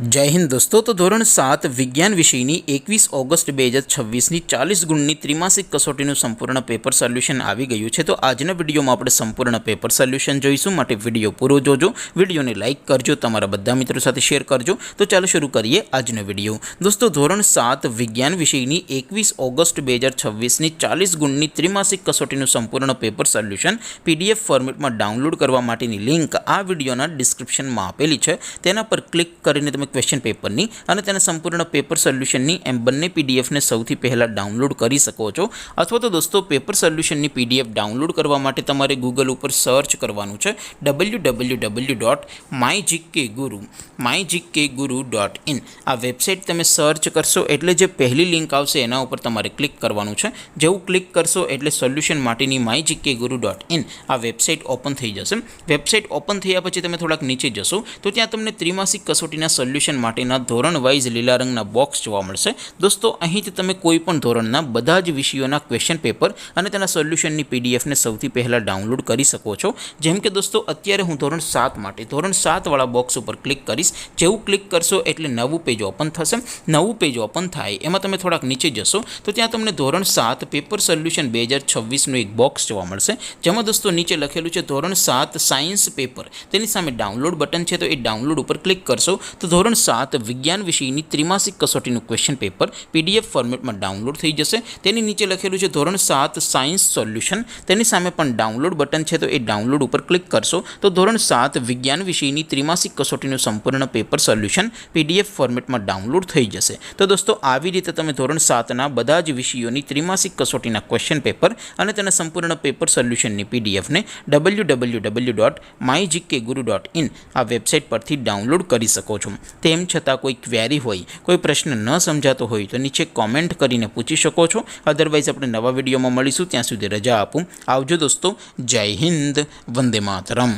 जय हिंद दोस्तों। तो धोरण 7 विज्ञान विषयनी 21 ऑगस्ट 2026 40 गुणनी त्रिमासिक कसोटीનું સંપૂર્ણ પેપર સોલ્યુશન આવી ગયું છે। તો આજના વિડીયોમાં આપણે સંપૂર્ણ પેપર સોલ્યુશન જોઈશું, માટે વિડીયો પૂરો જોજો, વિડીયોને લાઇક કરજો, તમારા બધા મિત્રો સાથે શેર કરજો। તો ચાલો શરૂ કરીએ આજનો વિડીયો। દોસ્તો ધોરણ 7 વિજ્ઞાન વિષયની 21 ઓગસ્ટ 2026 40 ગુણની ત્રિમાસિક કસોટીનું સંપૂર્ણ પેપર સોલ્યુશન PDF ફોર્મેટમાં ડાઉનલોડ કરવા માટેની લિંક આ વિડીયોના ડિસ્ક્રિપ્શનમાં આપેલી છે। તેના પર ક્લિક કરીને તમે क्वेश्चन पेपर नी અને તેના સંપૂર્ણ પેપર સોલ્યુશન ની એમ બંને PDF ને સૌથી પહેલા ડાઉનલોડ કરી શકો છો। અથવા તો દોસ્તો પેપર સોલ્યુશન ની PDF ડાઉનલોડ કરવા માટે તમારે ગૂગલ ઉપર સર્ચ કરવાનું છે www.mygkguru.in। આ વેબસાઇટ તમે સર્ચ કરશો એટલે જે પહેલી લિંક આવશે એના ઉપર તમારે ક્લિક કરવાનું છે। જેવું ક્લિક કરશો એટલે સોલ્યુશન માટેની mygkguru.in આ વેબસાઇટ ઓપન થઈ જશે। વેબસાઇટ ઓપન થયા પછી તમે થોડાક નીચે જશો તો ત્યાં તમને ત્રિમાસિક કસોટીના સોલ્યુશન માટેના ધોરણ વાઇઝ લીલા રંગના બોક્સ જોવા મળશે। દોસ્તો અહીંથી તમે કોઈ પણ ધોરણના બધા જ વિષયોના ક્વેશ્ચન પેપર અને તેના સોલ્યુશનની PDF ને સૌથી પહેલા ડાઉનલોડ કરી શકો છો। જેમ કે દોસ્તો અત્યારે હું ધોરણ 7 માટે ધોરણ 7 વાળા બોક્સ ઉપર ક્લિક કરીશ। જેવું ક્લિક કરશો એટલે નવું પેજ ઓપન થશે। નવું પેજ ઓપન થાય એમાં તમે થોડાક નીચે જશો તો ત્યાં તમને ધોરણ 7 પેપર સોલ્યુશન 2026 નું એક બોક્સ જોવા મળશે, જેમાં દોસ્તો નીચે લખેલું છે ધોરણ 7 સાયન્સ પેપર। તેની સામે ડાઉનલોડ બટન છે, તો એ ડાઉનલોડ ઉપર ક્લિક કરશો તો ધોરણ 7 વિજ્ઞાન વિષયની ત્રિમાસિક કસોટીનું ક્વેશ્ચન પેપર PDF ફોર્મેટમાં ડાઉનલોડ થઈ જશે। તેની નીચે લખેલું છે ધોરણ 7 સાયન્સ સોલ્યુશન। તેની સામે પણ ડાઉનલોડ બટન છે, તો એ ડાઉનલોડ ઉપર ક્લિક કરશો તો ધોરણ 7 વિજ્ઞાન વિષયની ત્રિમાસિક કસોટીનું સંપૂર્ણ પેપર સોલ્યુશન PDF ફોર્મેટમાં ડાઉનલોડ થઈ જશે। તો દોસ્તો આવી રીતે તમે ધોરણ 7ના બધા જ વિષયોની ત્રિમાસિક કસોટીના ક્વેશ્ચન પેપર અને તેના સંપૂર્ણ પેપર સોલ્યુશનની PDF ને www.mygkguru.in આ વેબસાઇટ પરથી ડાઉનલોડ કરી શકો છો। તેમ છતાં કોઈ ક્વેરી હોય, કોઈ પ્રશ્ન ન સમજાતો હોય તો નીચે કોમેન્ટ કરીને પૂછી શકો છો। અધરવાઇઝ આપણે નવા વિડીયોમાં મળીશું, ત્યાં સુધી રજા આપું। આવજો દોસ્તો, જય હિન્દ, વંદે માતરમ।